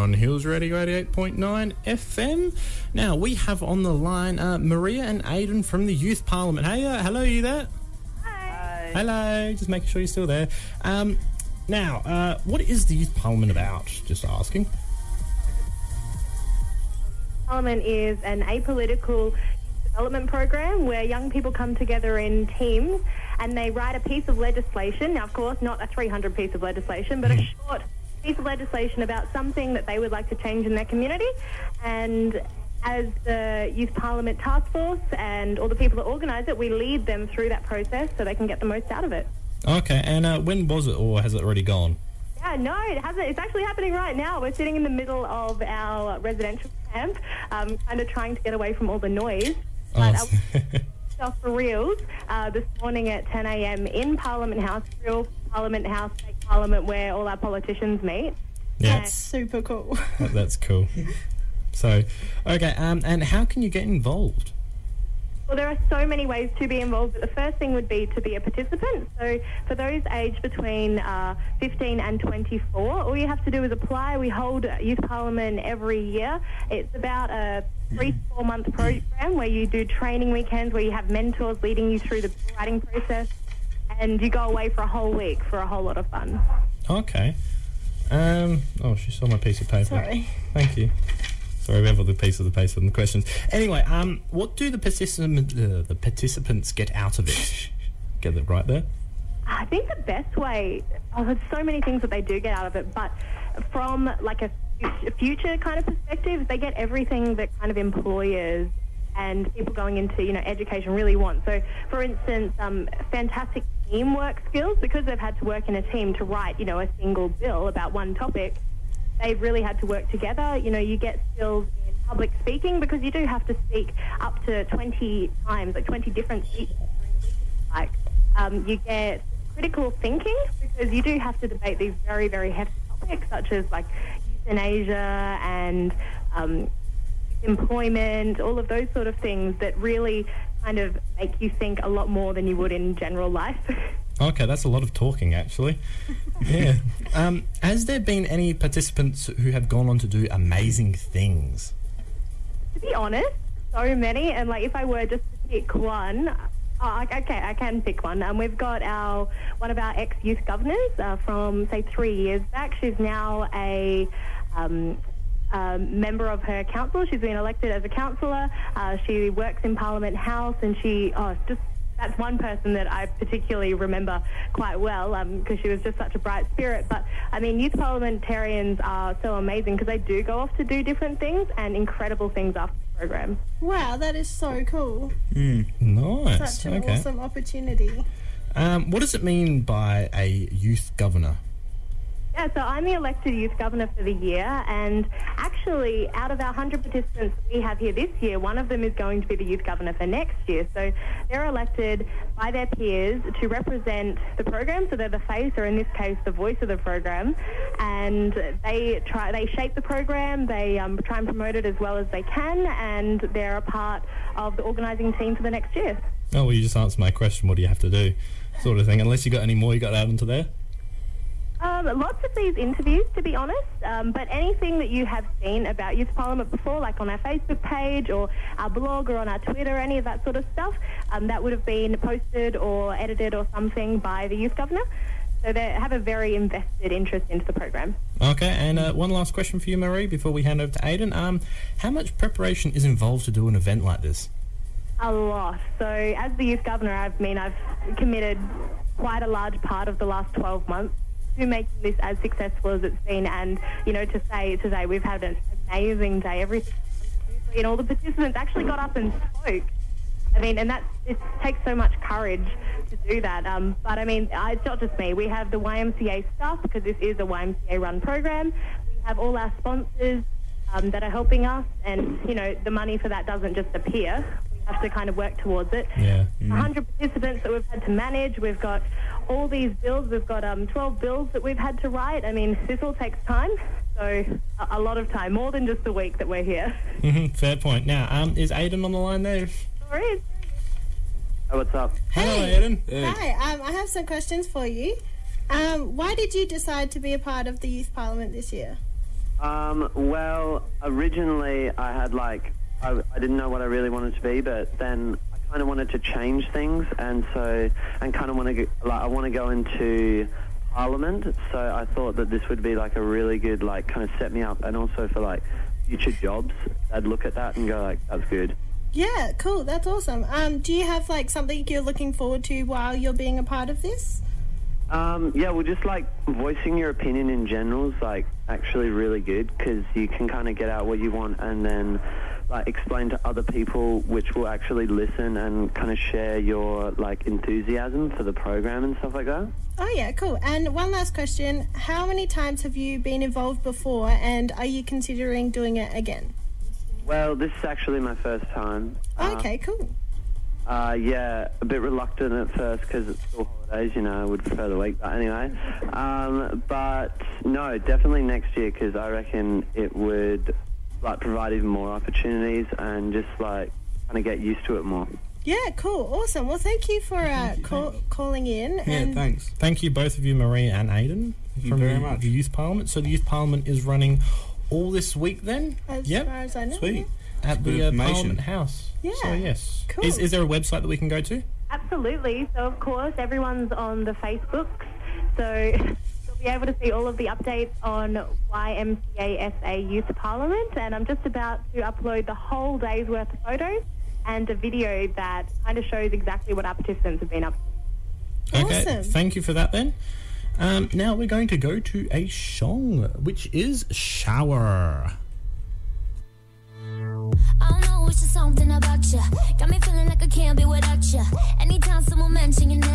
on Hills Radio 88.9 FM. Now, we have on the line Maria and Aiden from the Youth Parliament. Hey, hello, are you there? Hi. Hello, just making sure you're still there. Now, what is the Youth Parliament about? Just asking. Parliament is an apolitical youth development program where young people come together in teams and they write a piece of legislation. Now, of course, not a 300 piece of legislation, but a short piece of legislation about something that they would like to change in their community. And as the Youth Parliament Task Force and all the people that organise it, we lead them through that process so they can get the most out of it. Okay, and when was it, or has it already gone? Yeah, no, it hasn't. It's actually happening right now. We're sitting in the middle of our residential camp, kind of trying to get away from all the noise. But off for reals this morning at 10 a.m. in Parliament House, real Parliament House, State Parliament, where all our politicians meet. Yeah. That's super cool. That's cool. So, okay, and how can you get involved? Well, there are so many ways to be involved, but the first thing would be to be a participant. So for those aged between 15 and 24, all you have to do is apply. We hold Youth Parliament every year. It's about a 3 to 4 month program where you do training weekends, where you have mentors leading you through the writing process, and you go away for a whole week for a whole lot of fun. Okay. Oh, she saw my piece of paper. Sorry. Thank you. Sorry, we have all the piece of the paper and the questions. Anyway, what do the participants get out of it? Get it right there? I think the best way, there's so many things that they do get out of it, but from like a future kind of perspective, they get everything that kind of employers and people going into, education really want. So, for instance, fantastic teamwork skills, because they've had to work in a team to write, a single bill about one topic. They've really had to work together. You get skills in public speaking, because you do have to speak up to 20 times, like 20 different speeches during the week. You get critical thinking, because you do have to debate these very, very hefty topics, such as like euthanasia and employment, all of those sort of things that really kind of make you think a lot more than you would in general life. Okay, that's a lot of talking, actually. Yeah. Has there been any participants who have gone on to do amazing things? To be honest, so many. And like, if I were just to pick one, okay, I can pick one. We've got one of our ex-youth governors from, say, 3 years back. She's now a member of her council. She's been elected as a councillor. She works in Parliament House, and that's one person that I particularly remember quite well, because she was just such a bright spirit. But, youth parliamentarians are so amazing, because they do go off to do different things and incredible things after the program. Wow, that is so cool. Nice. Such an awesome opportunity. What does it mean by a youth governor? Yeah, so I'm the elected youth governor for the year, and actually out of our 100 participants we have here this year, one of them is going to be the youth governor for next year. So they're elected by their peers to represent the program, so they're the face, or in this case the voice of the program, and they shape the program, they try and promote it as well as they can, and they're a part of the organising team for the next year. Oh, well, you just answered my question, what do you have to do, sort of thing. Unless you got any more you got to add onto there? Lots of these interviews, to be honest, but anything that you have seen about Youth Parliament before, like on our Facebook page or our blog or on our Twitter, any of that sort of stuff, that would have been posted or edited or something by the Youth Governor. So they have a very invested interest into the program. Okay, and one last question for you, Marie, before we hand over to Aiden. How much preparation is involved to do an event like this? A lot. So as the Youth Governor, I've committed quite a large part of the last 12 months to making this as successful as it's been, and to say today we've had an amazing day. Everything smoothly, and all the participants actually got up and spoke. And it takes so much courage to do that. But it's not just me. We have the YMCA staff, because this is a YMCA-run program. We have all our sponsors that are helping us, and the money for that doesn't just appear. We have to kind of work towards it. Yeah. 100 participants that we've had to manage. We've got all these bills. We've got 12 bills that we've had to write. This all takes time, so a lot of time, more than just a week that we're here. Fair point. Now, is Aiden on the line there? Sorry. Hey, what's up? Hey. Hello, Aiden. Hey. Hi, I have some questions for you. Why did you decide to be a part of the Youth Parliament this year? Well, originally I had I didn't know what I really wanted to be, but then I kind of wanted to change things, and kind of want to I want to go into Parliament. So I thought that this would be like a really good kind of set me up, and also for future jobs, I'd look at that and go that's good. Yeah, cool. That's awesome. Do you have something you're looking forward to while you're being a part of this? Yeah, well, just voicing your opinion in general is actually really good, because you can kind of get out what you want and then explain to other people, which will actually listen and kind of share your enthusiasm for the program and stuff like that. Oh yeah, cool. And one last question: how many times have you been involved before, and are you considering doing it again? Well, this is actually my first time. Okay, cool. Yeah, a bit reluctant at first because it's school holidays, I would prefer the week, but anyway. But no, definitely next year, because I reckon it would provide even more opportunities and just kind of get used to it more. Yeah, cool. Awesome. Well, thank you for calling in. Yeah, and thanks. Thank you, both of you, Maria and Aiden, from very much. the Youth Parliament. So the Youth Parliament is running all this week then? As Yep. far as I know. Sweet. At Good the information. Parliament House. Yeah. So, yes. Cool. Is there a website that we can go to? Absolutely. So, of course, everyone's on the Facebooks. So you'll be able to see all of the updates on YMCA Youth Parliament. And I'm just about to upload the whole day's worth of photos and a video that kind of shows exactly what our participants have been up to. Okay, Awesome. thank you for that then. Now we're going to go to a song, which is Shower. I don't know, it's just something about you. Got me feeling like I can't be without you. Anytime someone mention your name,